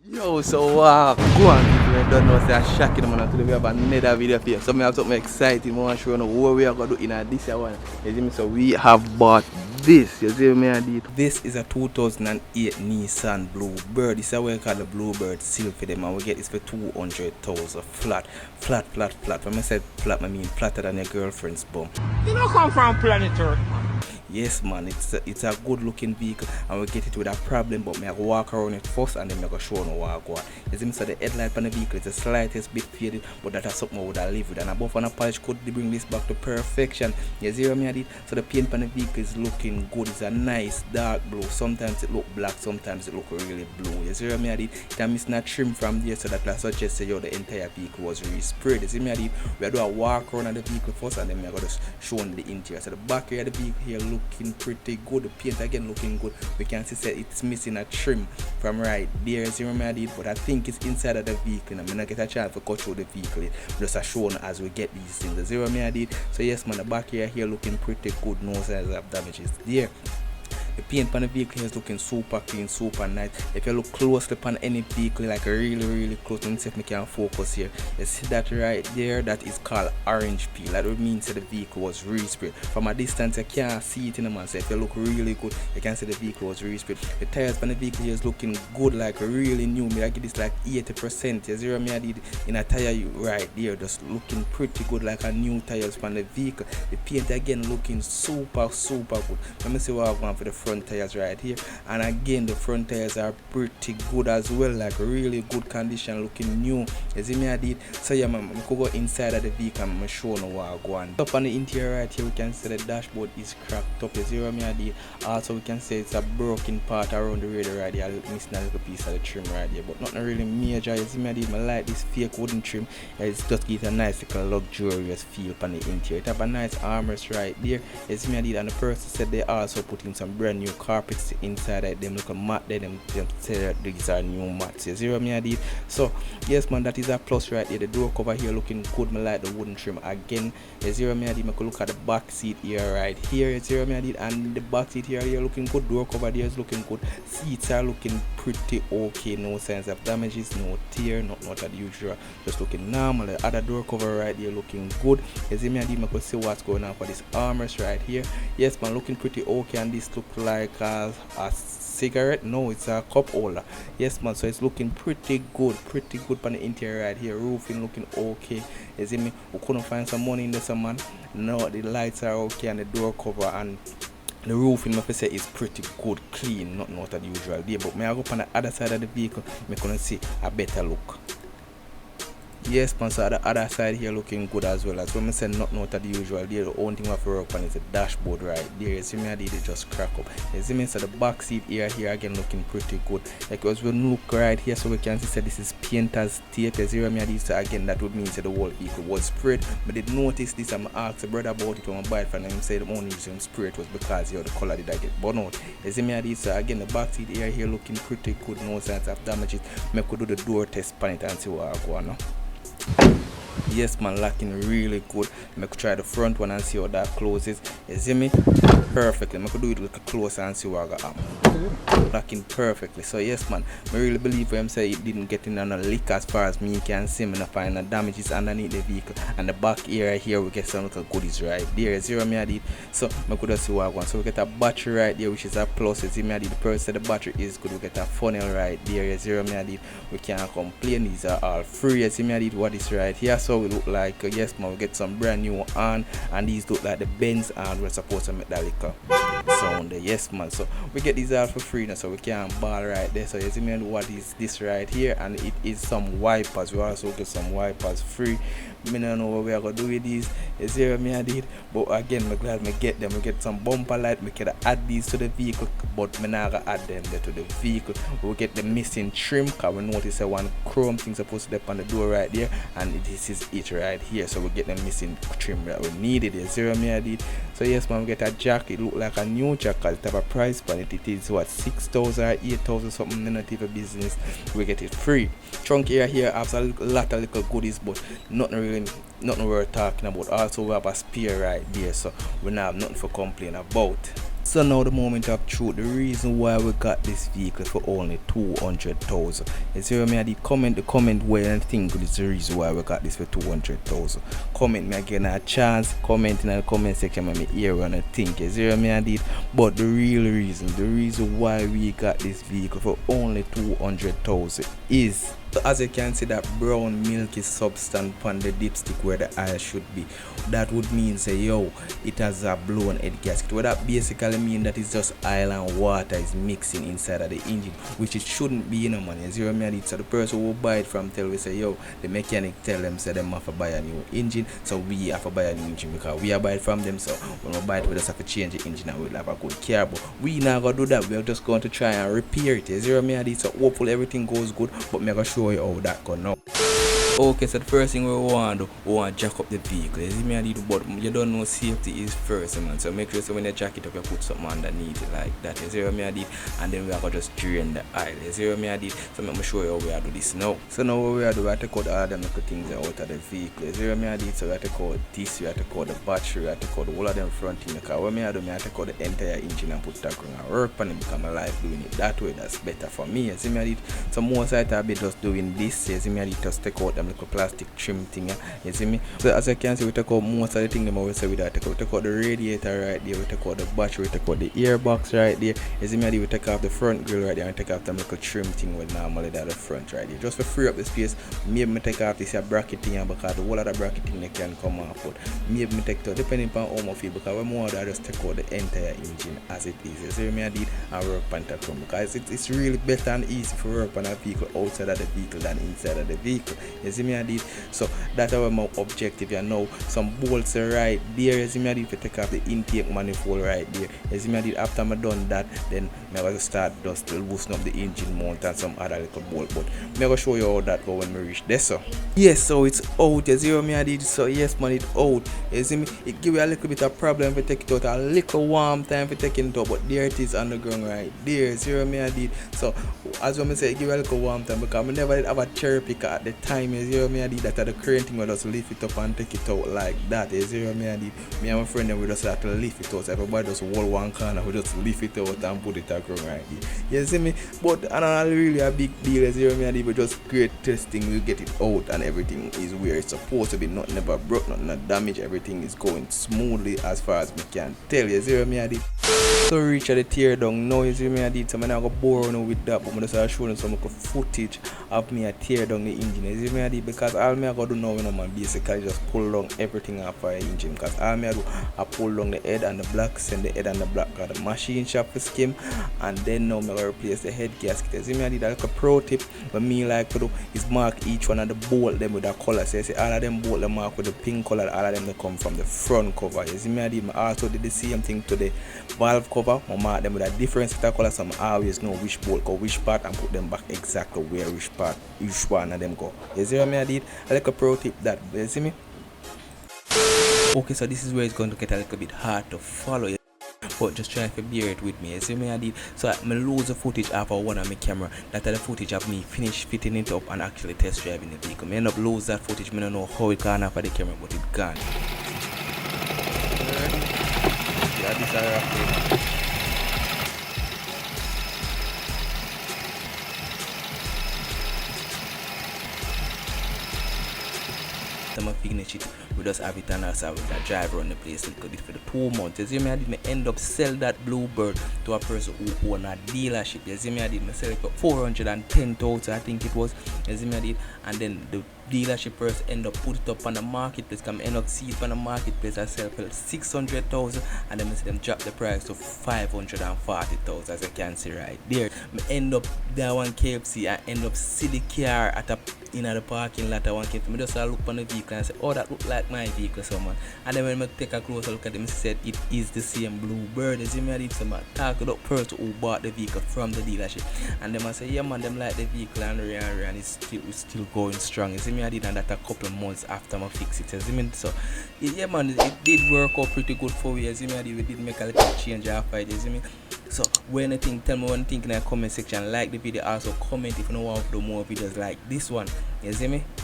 Yo, so go on people, I don't know say I'm shocking man. Today we have another video for you. So I have something exciting. I want to show you what we are gonna do in this one. You see me? So we have bought this. You see me? I did. This is a 2008 Nissan Bluebird. This is what we call the Bluebird seal for them, and we get this for 200,000 flat. When I said flat, I mean flatter than your girlfriend's bum. You don't come from planet Earth. Yes man, it's a good looking vehicle and we get it with a problem, but I go walk around it first and then I go show you what I go. You see me, so the headlight on the vehicle is the slightest bit faded, but that's something I would have lived with, and above on a polish could bring this back to perfection. You see what I did? So the paint on the vehicle is looking good. It's a nice dark blue. Sometimes it look black, sometimes it look really blue. You see what I did? It is missing a trim from there, so that suggests that the entire vehicle was resprayed. You see me, I did? We do a walk around the vehicle first and then I go to show you the interior. So the back here of the vehicle here looking pretty good. The paint again looking good. We can see that it's missing a trim from right there. See what I did? But I think it's inside of the vehicle. I'm not get a chance to cut through the vehicle. Just a show as we get these things. See what I did? So yes man, the back here looking pretty good. No signs of damages there. The paint on the vehicle is looking super clean, super nice. If you look closely upon any vehicle, like really close, let me see if I can focus here. You see that right there? That is called orange peel. That would mean that the vehicle was resprayed. From a distance, you can't see it in the man. So if you look really good, you can see the vehicle was resprayed. The tires on the vehicle is looking good, like really new. I give this like 80%. You see what I did in a tire right there, just looking pretty good, like a new tires on the vehicle. The paint again looking super good. Let me see what I'm going for the front tires right here, and again the front tires are pretty good as well, like really good condition, looking new. You see me I did? So yeah man, I could go inside of the vehicle and I'm show you what I go on. Up on the interior right here we can see the dashboard is cracked up. You see what I did? Also we can say it's a broken part around the radio right here, missing a little piece of the trim right here, but nothing really major. You see me I did? I like this fake wooden trim. It's just give a nice little luxurious feel on the interior. It have a nice armrest right there. You see me I did? And the person said they also put in some brand new carpets inside of them. Look at mat there, them say that these are new mats. You see what I did? So yes man, that is a plus right there. The door cover here looking good. I like the wooden trim again. You see what I did? I could look at the back seat here right here. You see what I did? And the back seat here looking good. Door cover there is looking good. Seats are looking pretty okay. No signs of damages, no tear, not unusual. Just looking normal. The other door cover right there looking good. You see I did? I could see what's going on for this armrest right here. Yes man, looking pretty okay, and this look like a cigarette. No, it's a cup holder. Yes man, so it's looking pretty good on the interior right here. Roofing looking okay. You see me? We couldn't find some money in this man. No, the lights are okay, and the door cover and the roofing, I say, is pretty good, clean, not unusual there. But when I go up on the other side of the vehicle, I can see a better look. Yes man, so the other side here looking good as well. As when I say not the usual there, the only thing we have to work on is the dashboard right there. You see me I did it just crack up. You see me, so the back seat here again looking pretty good. Like as we look right here, so we can see this is painter's tape. You see me I did, so again that would mean that the whole vehicle was sprayed. But did notice this, I'm asked the brother about it when I buy it from him. Said the only reason sprayed was because the color did I get burnt out. You see me I did, so again the back seat here looking pretty good, no signs of damages. I could do the door test on it and see what I go on now. Yes man, locking really good. I could try the front one and see how that closes. You see me? Perfectly. I could do it a little closer and see what I got. Locking perfectly. So yes man, I really believe when I say it didn't get in on a leak as far as me can see. I find the damages underneath the vehicle. And the back area here we get some little goodies right there. You see what I did? So I could see what I want. So we get a battery right there, which is a plus. You see me I did? The person said the battery is good. We get a funnel right there. You see what I did? We can't complain. These are all free. You see me I did? What is right here? So we look like yes man, we get some brand new on, and these look like the Benz, and we're supposed to make that little sound there. Yes man, so we get these all for free now, so we can ball right there. So you see me what is this right here, and it is some wipers. We also get some wipers free. I don't know what we are gonna do with these. You see what I did? But again, I'm glad I get them. We get some bumper light. We can add these to the vehicle, but I'm not gonna add them there to the vehicle. We get the missing trim, because we notice that one chrome thing supposed to be on the door right there, and this is it right here. So we get the missing trim that we needed. You see what I did? So yes man, we get a jack. It look like a new jack because it have a price on it. It is what, 6,000 or 8,000 something in a TV business. We get it free. Trunk area here has a lot of little goodies, but nothing we're talking about. Also we have a spare right there, so we don't have nothing to complain about. So now the moment of truth, the reason why we got this vehicle for only 200,000. You see what I mean? I did comment the comment where I think is the reason why we got this for 200,000. Comment me again a chance, comment in the comment section when me hear and I think. You see what I mean? I did. But the reason why we got this vehicle for only 200,000 is, so as you can see, that brown milky substance on the dipstick where the eye should be. That would mean say yo, it has a blown head gasket. What that basically mean that it's just oil and water is mixing inside of the engine, which it shouldn't be, you know, man. Zero me. So the person who buy it from tell we say yo, the mechanic tell them say them have to buy a new engine, so we have to buy a new engine because we are buy it from them. So when we buy it, we just have to change the engine and we'll have a good car. But we not gonna do that. We're just going to try and repair it. Zero me. So hopefully everything goes good. But me gonna show you how that go now. Okay, so the first thing we want to do, we want to jack up the vehicle. You see me, I need, but you don't know safety is first, man. So make sure so when you jack it up, you put something underneath it like that. You see what I did, and then we are going to just drain the oil. You see what I did. So let me show you how we are do this now. So now what we are do, we have to cut all them little things out of the vehicle. You see what I did. So we have to cut this, we have to cut the battery, we have to cut all of them front thing. Because what I do, I have to cut the entire engine and put that ground and work on it, because my life doing it that way. That's better for me. You see me, I did. So most of the time I be just doing this. You see me, I did just take out them little plastic trim thing, you see me. So as you can see, we take out most of the thing them we say we take out the radiator right there, we take out the battery, we take out the airbox right there, you see me. We take off the front grill right there and take off them little trim thing with normally that the front right there, just to free up the space. Maybe me take off this bracket thing because the whole of the bracket thing they can come off, but maybe me take it out depending on how I feel, because when more I just take out the entire engine as it is. You see me, I did and work on that from, because it's really better and easy for work on a vehicle outside of the vehicle than inside of the vehicle. You see me, I did. So that's our my objective. You know, some bolts right there. You see me, I did to take off the intake manifold right there. You see me, I did after I done that, then I will start just to loosen up the engine mount and some other little bolt. But I'm gonna show you how that go when we reach there. So yes, so it's out. You see what I did. So yes, man, it's out. You see me, it give you a little bit of problem if you take it out, a little warm time for taking it out, but there it is on the ground right there. You see what I did. So as I say, it give you a little warm time because I never did have a cherry picker at the time. You see what I did. That the current thing we just lift it up and take it out like that. You see what I did. Me and my friend then we just have to lift it out. So everybody just hold one corner, we just lift it out and put it across right there. You see me? But not really a big deal. You see what I did. We just great testing, we get it out and everything is where it's supposed to be. Nothing never broke, nothing not damaged. Everything is going smoothly as far as we can tell. You see what I did. So reach at the tear down now. You see me, I did, so I'm not going to bore you with that, but I'm just showing you some footage of me a tear down the engine. You see me, I did, because all me I got to do now, you know, man, basically just pull down everything off the engine, because all me I do, I pull down the head and the block, send the head and the block got the machine shop for skim, and then now I'm going to replace the head gasket. You see me, I did, like a pro tip, what me like to do is mark each one of the bolt them with a color. So you see all of them bolt them mark with the pink color, all of them they come from the front cover. You see me, I did, I also did the same thing to the valve cover. I mark them with a different set of color, so I always know which bolt go which part and put them back exactly where which part each one of them go. You see what I did? I like a pro tip that, you see me? Okay, so this is where it's going to get a little bit hard to follow, but just trying to bear it with me. You see me, I did. So I lose the footage off of one of my camera. That is the footage of me finish fitting it up and actually test driving the vehicle. I end up lose that footage. I don't know how it gone off of the camera, but it gone. Yeah, this is I'm a finish it. We just have it and also with a drive around the place a little bit for the 2 months. You see me, I did end up sell that Bluebird to a person who own a dealership. You see me, I did sell it for 410,000, I think it was. You see me, I did, and then the dealership first end up put it up on the marketplace. Come end up see it on the marketplace and sell for 600,000, and then I see them drop the price to 540,000, as you can see right there. I end up there one KFC and end up see the car at a in the parking lot. I want to just look on the vehicle and say, oh, that look like my vehicle, someone. And then when I take a closer look at them, I said it is the same Bluebird. You see me, I did some talk to the person who bought the vehicle from the dealership, and them I say, yeah man, them like the vehicle and it's still going strong. You see me, I did, and that a couple of months after I fix it. You see me, so yeah man, it did work out pretty good for me. You see me, I did, we did make a little change after it. You see me. So when you think, tell me what you think in the comment section. Like the video, also comment if you know want to do more videos like this one. You see me?